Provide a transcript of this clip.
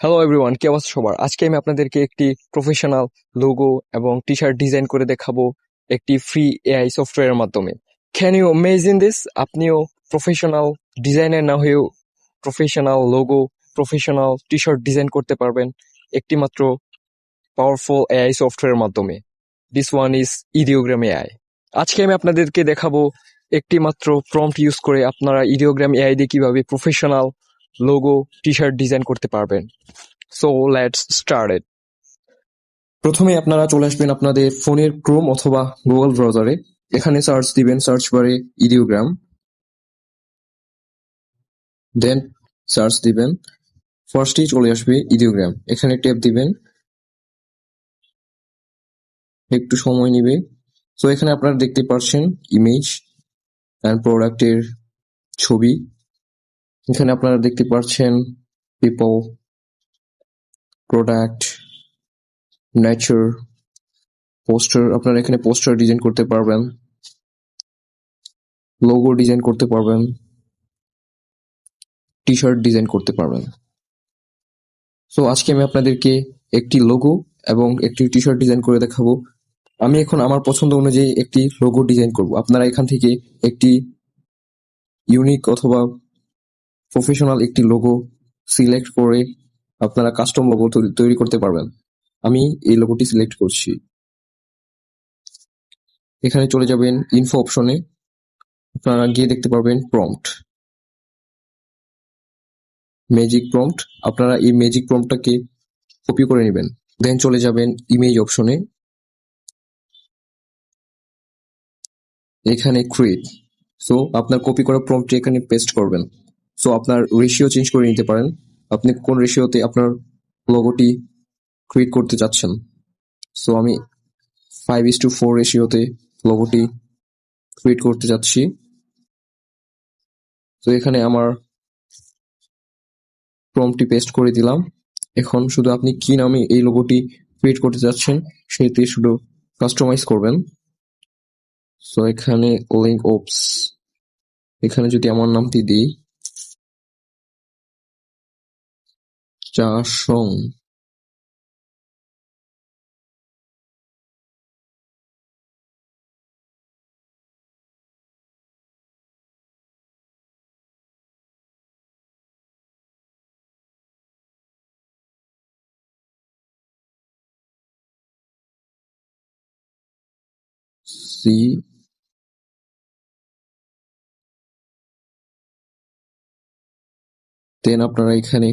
Hello everyone, কি অবস্থা সবার? আজকে আমি আপনাদেরকে একটি প্রফেশনাল লোগো এবং টি শার্ট ডিজাইন করে দেখাবো একটি ফ্রি এআই সফটওয়্যারের মাধ্যমে। Can you imagine this? আপনিও প্রফেশনাল ডিজাইনার না হয়েও professional logo, professional T shirt design করতে পারবেন একটি মাত্র পাওয়ারফুল এআই সফটওয়্যারের মাধ্যমে। This one is Ideogram AI. আজকে আমি আপনাদেরকে দেখাবো একটি মাত্র প্রম্পট ইউজ করে আপনারা ইডিওগ্রাম এআই দিয়ে কিভাবে প্রফেশনাল লোগো, টি শার্ট ডিজাইন করতে পারবেন। So let's start it. প্রথমে আপনারা চলে আসবেন আপনাদের ফোনের ক্রোম অথবা গুগল ব্রাউজারে। এখানে সার্চ দিবেন, সার্চ বারে ইডিওগ্রাম, দেন সার্চ দিবেন, ফার্স্টেই চলে আসবে ইডিওগ্রাম। এখানে ট্যাপ দিবেন, একটু সময় নেবে। সো এখানে আপনারা দেখতে পাচ্ছেন ইমেজ অ্যান্ড প্রোডাক্টের ছবি। এখানে আপনারা দেখতে পাচ্ছেন পিপল, প্রোডাক্ট, নেচার, পোস্টার। আপনারা এখানে পোস্টার ডিজাইন করতে পারবেন, লোগো ডিজাইন করতে পারবেন, টি শার্ট ডিজাইন করতে পারবেন। সো আজকে আমি আপনাদেরকে একটি লোগো এবং একটি টি শার্ট ডিজাইন করে দেখাবো। আমি এখন আমার পছন্দ অনুযায়ী একটি লোগো ডিজাইন করব। আপনারা এখান থেকে একটি ইউনিক অথবা প্রফেশনাল একটি লোগো সিলেক্ট করে আপনারা কাস্টম লোগো তৈরি করতে পারবেন। আমি এই লোগোটি সিলেক্ট করছি। এখানে চলে যাবেন ইনফো অপশনে, আপনারা গিয়ে দেখতে পারবেন প্রম্পট, ম্যাজিক প্রম্পট। আপনারা এই ম্যাজিক প্রম্পটটাকে কপি করে নেবেন। দেন চলে যাবেন ইমেজ অপশনে, এখানে ক্রিয়েট। সো আপনার কপি করা প্রম্পটটি এখানে পেস্ট করবেন। সো আপনার রেশিও চেঞ্জ করে নিতে পারেন, আপনি কোন রেশিওতে আপনার লোগোটি ক্রিয়েট করতে চাচ্ছেন। সো আমি 5:4 রেশিওতে লোগোটি ক্রিয়েট করতে যাচ্ছি। তো এখানে আমার প্রম্পটটি পেস্ট করে দিলাম। এখন শুধু আপনি কি নামে এই লোগোটি ক্রিয়েট করতে যাচ্ছেন সেটি শুধু কাস্টমাইজ করবেন। সো এখানে লিঙ্ক ওপস, এখানে যদি আমার নামটি দিই চাসং, সি, দেন আপনারা এখানে